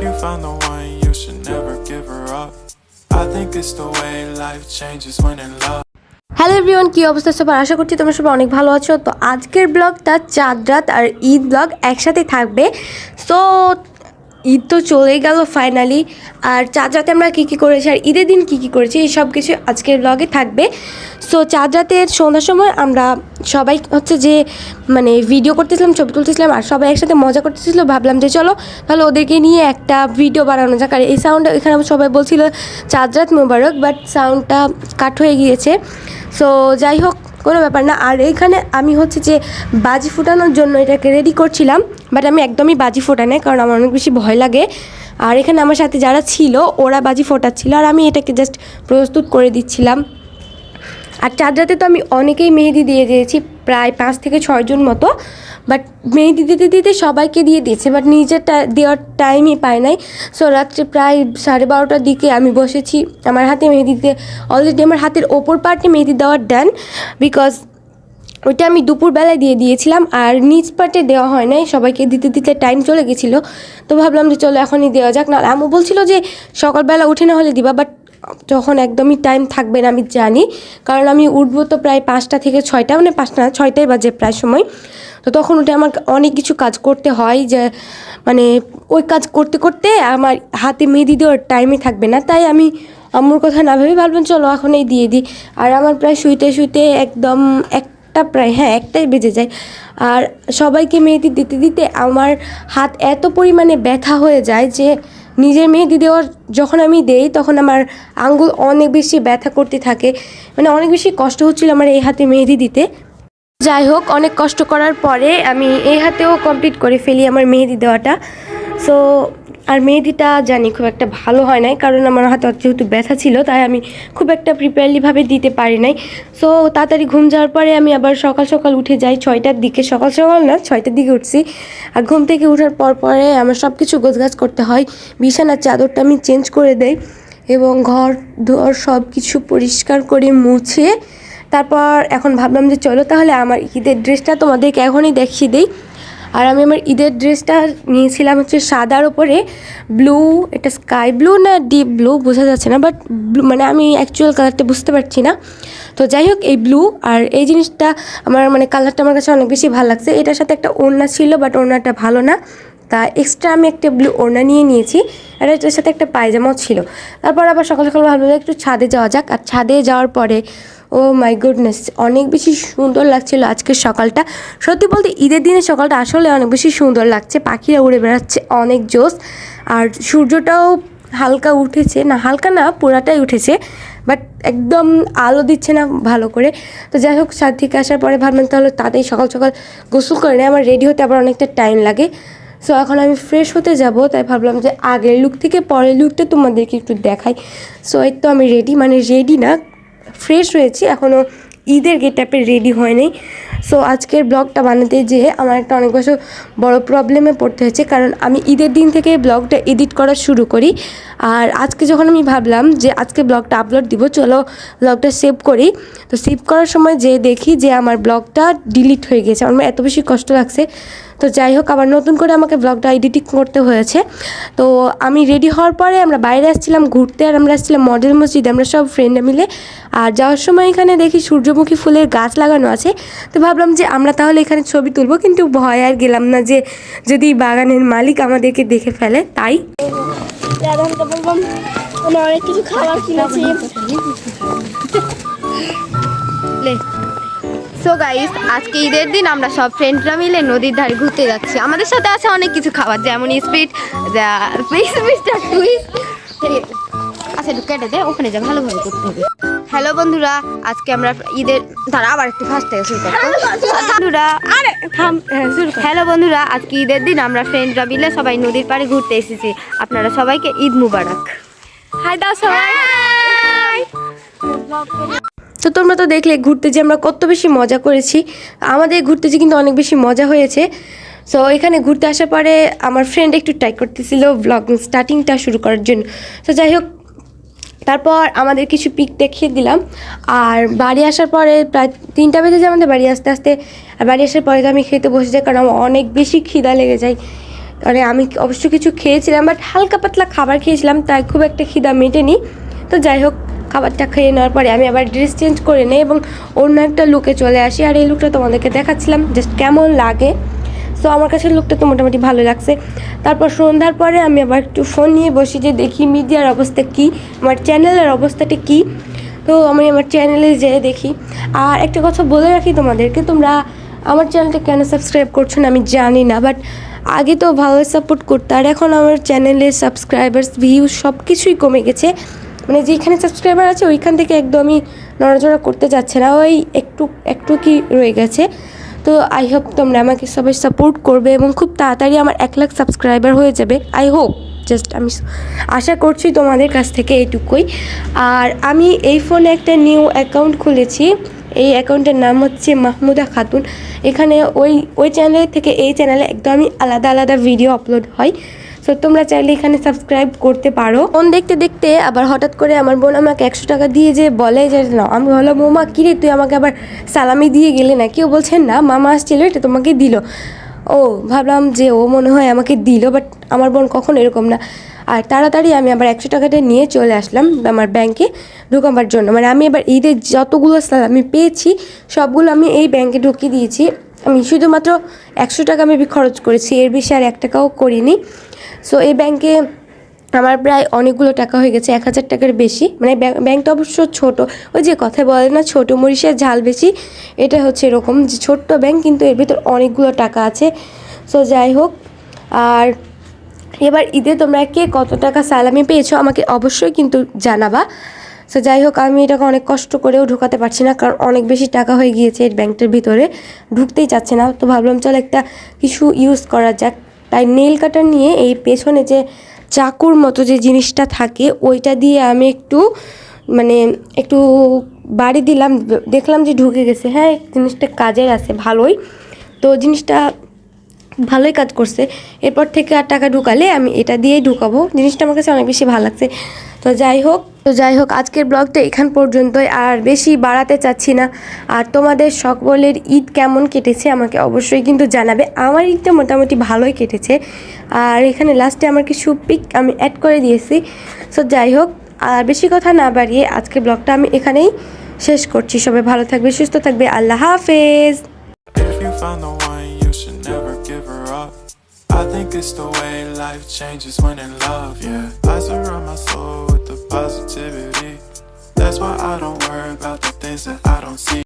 you found the one, you should never give her up. I think it's the way life changes when in love. Hello everyone, কী অবস্থা সবার? আশা করছি তোমরা সবাই অনেক ভালো আছো। তো আজকের ব্লগটা চাঁদ রাত আর ঈদ ব্লগ একসাথে থাকবে। সো ঈদ তো চলেই গেল ফাইনালি, আর চাঁদ রাতে আমরা কী কী করেছি আর ঈদের দিন কী কী করেছি এই সব কিছু আজকের ব্লগে থাকবে। সো চাঁদ রাতের সন্ধ্যার সময় আমরা সবাই হচ্ছে যে মানে ভিডিও করতেছিলাম, ছবি তুলতেছিলাম আর সবাই একসাথে মজা করতেছিল। ভাবলাম যে চলো তাহলে ওদেরকে নিয়ে একটা ভিডিও বানানো যাক। আর এই সাউন্ডটা এখানে সবাই বলছিল চাঁদ রাত মোবারক, বাট সাউন্ডটা কাট হয়ে গিয়েছে। সো যাই হোক, কোনো ব্যাপার না। আর এইখানে আমি হচ্ছে যে বাজি ফোটানোর জন্য এটাকে রেডি করছিলাম, বাট আমি একদমই বাজি ফোটা নাই, কারণ আমার অনেক বেশি ভয় লাগে। আর এখানে আমার সাথে যারা ছিল ওরা বাজি ফোটাচ্ছিল আর আমি এটাকে জাস্ট প্রস্তুত করে দিচ্ছিলাম। আর চাঁদ রাতে তো আমি অনেকেই মেহেদি দিয়ে দিয়েছি, প্রায় 5 থেকে 6 জন মতো। বাট মেহেদি দিতে দিতে সবাইকে দিয়ে দিয়েছে, বাট নিজেরটা দেওয়ার টাইমই পায় নাই। সো রাত্রে প্রায় 12:30টার দিকে আমি বসেছি আমার হাতে মেহেদি দিতে। অলরেডি আমার হাতের ওপর পার্টে মেহেদি দেওয়ার ডান, বিকজ ওইটা আমি দুপুরবেলায় দিয়ে দিয়েছিলাম আর নিচ পার্টে দেওয়া হয় নাই, সবাইকে দিতে দিতে টাইম চলে গেছিলো। তো ভাবলাম যে চলো এখনই দেওয়া যাক। না আম্মু বলছিল যে সকালবেলা উঠে না হলে দিবা, বাট তখন একদমই টাইম থাকবে না আমি জানি, কারণ আমি উঠবো তো প্রায় 5টা থেকে 6টা, মানে 5টা না 6টাই বাজে প্রায় সময়। তো তখন উঠে আমার অনেক কিছু কাজ করতে হয়, যে মানে ওই কাজ করতে করতে আমার হাতে মেহেদি দেওয়ার টাইমই থাকবে না। তাই আমি আম্মুর কথা না ভেবে ভাবলাম চলো এখনই দিয়ে দিই। আর আমার প্রায় শুইতে শুইতে একদম প্রায় একটাই বেজে যায়। আর সবাইকে মেহেদি দিতে দিতে আমার হাত এত পরিমাণে ব্যথা হয়ে যায় যে নিজের মেহেদি দেওয়ার যখন আমি দেই তখন আমার আঙ্গুল অনেক বেশি ব্যথা করতে থাকে, মানে অনেক বেশি কষ্ট হচ্ছিল আমার এই হাতে মেহেদি দিতে। যাই হোক, অনেক কষ্ট করার পরে আমি এই হাতেও কমপ্লিট করে ফেলি আমার মেহেদি দেওয়াটা। সো আর মেহেদিটা জানি খুব একটা ভালো হয় নাই, কারণ আমার হাতে যেহেতু ব্যথা ছিল তাই আমি খুব একটা প্রিপেয়ারলিভাবে দিতে পারি নাই। সো তাড়াতাড়ি ঘুম যাওয়ার পরে আমি আবার সকাল সকাল উঠে যাই 6টার দিকে। সকাল সকাল না 6টার দিকে উঠছি। আর ঘুম থেকে ওঠার পরে আমার সব কিছু গোছগাছ করতে হয়। বিছানার চাদরটা আমি চেঞ্জ করে দেই এবং ঘর দুয়ার সব কিছু পরিষ্কার করে মুছে তারপর এখন ভাবলাম যে চলো তাহলে আমার ঈদের ড্রেসটা তোমাদেরকে এখনই দেখিয়ে দিই। আর আমি আমার ঈদের ড্রেসটা নিয়েছিলাম হচ্ছে সাদার ওপরে ব্লু, এটা স্কাই ব্লু না ডিপ ব্লু বোঝা যাচ্ছে না, বাট মানে আমি অ্যাকচুয়াল কালারটা বুঝতে পারছি না। তো যাই হোক, এই ব্লু আর এই জিনিসটা আমার মানে কালারটা আমার কাছে অনেক বেশি ভালো লাগছে। এটার সাথে একটা ওড়না ছিল, বাট ওড়নাটা ভালো না, তা এক্সট্রা আমি একটা ব্লু ওড়না নিয়েছি। আর এটার সাথে একটা পায়জামাও ছিল। তারপর আবার সকাল সকাল ভাবলাম একটু ছাদে যাওয়া যাক। আর ছাদে যাওয়ার পরে ও মাই গুডনেস, অনেক বেশি সুন্দর লাগছিল আজকের সকালটা। সত্যি বলতে ঈদের দিনের সকালটা আসলে অনেক বেশি সুন্দর লাগছে, পাখিরা উড়ে বেড়াচ্ছে, অনেক জোস। আর সূর্যটাও হালকা উঠেছে, না হালকা না পুরাটাই উঠেছে, বাট একদম আলো দিচ্ছে না ভালো করে। তো যাই হোক, ছাদ থেকে আসার পরে ভাবলাম তাহলে তাড়াতাড়ি সকাল সকাল গোসল করে নেই, আমার রেডি হতে আবার অনেকটা টাইম লাগে। সো এখন আমি ফ্রেশ হতে যাব, তাই ভাবলাম যে আগের লুক থেকে পরের লুকটা তোমাদেরকে একটু দেখাই। সো এই তো আমি রেডি, মানে রেডি না ফ্রেশ হয়েছি, এখনও ঈদের গেটআপে রেডি হয়নি। সো আজকের ব্লগটা বানাতে যেয়ে আমার একটা অনেক বড় প্রবলেমে পড়তে হয়েছে, কারণ আমি ঈদের দিন থেকে ব্লগটা এডিট করা শুরু করি। আর আজকে যখন আমি ভাবলাম যে আজকে ব্লগটা আপলোড দিব, চলো ব্লগটা সেভ করি, তো সেভ করার সময় যে দেখি যে আমার ব্লগটা ডিলিট হয়ে গেছে। আমার এত বেশি কষ্ট লাগছে। তো যাই হোক, আবার নতুন করে আমাকে ব্লগটা এডিটিং করতে হয়েছে। তো আমি রেডি হওয়ার পরে আমরা বাইরে আসছিলাম ঘুরতে, আর আমরা আসছিলাম মডেল মসজিদে আমরা সব ফ্রেন্ডরা মিলে। আর যাওয়ার সময় এখানে দেখি সূর্যমুখী ফুলের গাছ লাগানো আছে, তো ভাবলাম যে আমরা তাহলে এখানে ছবি তুলবো, কিন্তু ভয় আর গেলাম না যে যদি বাগানের মালিক আমাদেরকে দেখে ফেলে, তাই অনেক কিছু খাবার কিনেছি। সো গাইস, আজকে ঈদের দিন আমরা সব ফ্রেন্ডরা মিলে নদীর ধারে ঘুরতে যাচ্ছি। আমাদের সাথে আছে অনেক কিছু খাবার, যেমন স্পিড আচ্ছা একটু কেটে দে, ওখানে যা ভালোভাবে করতে হবে। হ্যালো বন্ধুরা, আজকে আমরা ঈদের আবার একটু ফার্স্ট থেকে শুরু করবো বন্ধুরা। হ্যালো বন্ধুরা, আজকে ঈদের দিন আমরা ফ্রেন্ডরা মিলে সবাই নদীর পাড়ে ঘুরতে এসেছি। আপনারা সবাইকে ঈদ মুবারক। হাই দাও সবাই। তো তোমরা তো দেখলে ঘুরতে যে আমরা কত বেশি মজা করেছি, আমাদের ঘুরতে যে কিন্তু অনেক বেশি মজা হয়েছে। সো এখানে ঘুরতে আসার পরে আমার ফ্রেন্ড একটু ট্রাই করতেছিল ব্লগিং স্টার্টিংটা শুরু করার জন্য। তো যাই হোক, তারপর আমাদের কিছু পিক দেখিয়ে দিলাম। আর বাড়ি আসার পরে প্রায় 3টা বেজে যায় আমাদের বাড়ি আসতে আসতে। আর বাড়ি আসার পরে তো আমি খেতে বসে যাই, কারণ আমার অনেক বেশি খিদা লেগে যায়। মানে আমি অবশ্য কিছু খেয়েছিলাম, বাট হালকা পাতলা খাবার খেয়েছিলাম, তাই খুব একটা খিদা মেটেনি। তো যাই হোক, খাবারটা খেয়ে নেওয়ার পরে আমি আবার ড্রেস চেঞ্জ করে নিই এবং অন্য একটা লুকে চলে আসি। আর এই লুকটা তোমাদেরকে দেখাচ্ছিলাম জাস্ট কেমন লাগে। সো আমার কাছে লুকটা তো মোটামুটি ভালো লাগছে। তারপর সন্ধ্যার পরে আমি আবার একটু ফোন নিয়ে বসি যে দেখি মিডিয়ার অবস্থা কী, আমার চ্যানেলের অবস্থাটা কী। তো আমি আমার চ্যানেলে যেয়ে দেখি। আর একটা কথা বলে রাখি তোমাদেরকে, তোমরা আমার চ্যানেলটা কেন সাবস্ক্রাইব করছো না আমি জানি না, বাট আগে তো ভালোই সাপোর্ট করতো, আর এখন আমার চ্যানেলে সাবস্ক্রাইবার্স ভিউজ সব কিছুই কমে গেছে। মানে যেখানে সাবস্ক্রাইবার আছে ওইখান থেকে একদমই নড়াচড়া করতে যাচ্ছে না, ওই একটু কি রয়ে গেছে। তো আই হোপ তোমরা আমাকে সবাই সাপোর্ট করবে এবং খুব তাড়াতাড়ি আমার 1 লাখ সাবস্ক্রাইবার হয়ে যাবে। আই হোপ, জাস্ট আমি আশা করছি তোমাদের কাছ থেকে এইটুকুই। আর আমি এই ফোনে একটা নিউ অ্যাকাউন্ট খুলেছি, এই অ্যাকাউন্টের নাম হচ্ছে মাহমুদা খাতুন। এখানে ওই চ্যানেল থেকে এই চ্যানেলে একদমই আলাদা ভিডিও আপলোড হয়। সো তোমরা চাইলে এখানে সাবস্ক্রাইব করতে পারো। ফোন দেখতে দেখতে আবার হঠাৎ করে আমার বোন আমাকে 100 টাকা দিয়ে যে বলে যে না, আমি বললাম মোমা কিরে তুই আমাকে আবার সালামি দিয়ে গেলে না? কেউ বলছেন না মামা আসছিল এটা তোমাকে দিল। ও ভাবলাম যে ও মনে হয় আমাকে দিল, বাট আমার বোন কখন এরকম না। আর তাড়াতাড়ি আমি আবার 100 টাকাটা নিয়ে চলে আসলাম আমার ব্যাংকে ঢুকাবার জন্য। মানে আমি এবার ঈদের যতগুলো সালামি পেয়েছি সবগুলো আমি এই ব্যাংকে ঢুকিয়ে দিয়েছি। আমি শুধুমাত্র 100 টাকা মেবি খরচ করেছি, এর বেশি আর 1 টাকাও করিনি। সো এই ব্যাংকে আমার প্রায় অনেকগুলো টাকা হয়ে গেছে, 1000 টাকার বেশি। মানে ব্যাংকটা অবশ্য ছোট, ওই যে কথায় বলে না ছোটো মরিচের ঝাল বেশি, এটা হচ্ছে এরকম যে ছোট্ট ব্যাংক কিন্তু এর ভিতর অনেকগুলো টাকা আছে। সো যাই হোক, আর এবার ঈদে তোমরা কে কত টাকা সালামি পেয়েছো আমাকে অবশ্যই কিন্তু জানাবা। সো যাই হোক, আমি এটাকে অনেক কষ্ট করেও ঢোকাতে পারছি না, কারণ অনেক বেশি টাকা হয়ে গিয়েছে এই ব্যাংকটার ভিতরে, ঢুকতেই চাচ্ছে না। তো ভাবলাম চল একটা কিছু ইউজ করা যাক, তাই নেল কাটার নিয়ে এই পেছনে যে চাকুর মতো যে জিনিসটা থাকে ওইটা দিয়ে আমি একটু বাড়ি দিলাম, দেখলাম যে ঢুকে গেছে। হ্যাঁ, জিনিসটা কাজের আছে ভালোই, তো জিনিসটা ভালোই কাজ করছে। এরপর থেকে আর টাকা ঢুকালে আমি এটা দিয়েই ঢুকাবো, জিনিসটা আমার কাছে অনেক বেশি ভালো লাগছে। তো যাই হোক আজকের ব্লগটা এখান পর্যন্তই, আর বেশি বাড়াতে চাচ্ছি না। আর তোমাদের সকলের ঈদ কেমন কেটেছে আমাকে অবশ্যই কিন্তু জানাবে। আমার ঈদটা মোটামুটি ভালোই কেটেছে। আর এখানে লাস্টে আমার কিছু পিক আমি অ্যাড করে দিয়েছি। সো যাই হোক, আর বেশি কথা না বাড়িয়ে আজকের ব্লগটা আমি এখানেই শেষ করছি। সবাই ভালো থাকবে, সুস্থ থাকবে, আল্লাহ হাফেজ। If you found the one, you should never give her up. I think it's the way life changes when in love, yeah. I surround my soul with the positivity. That's why I don't worry about the things that I don't see.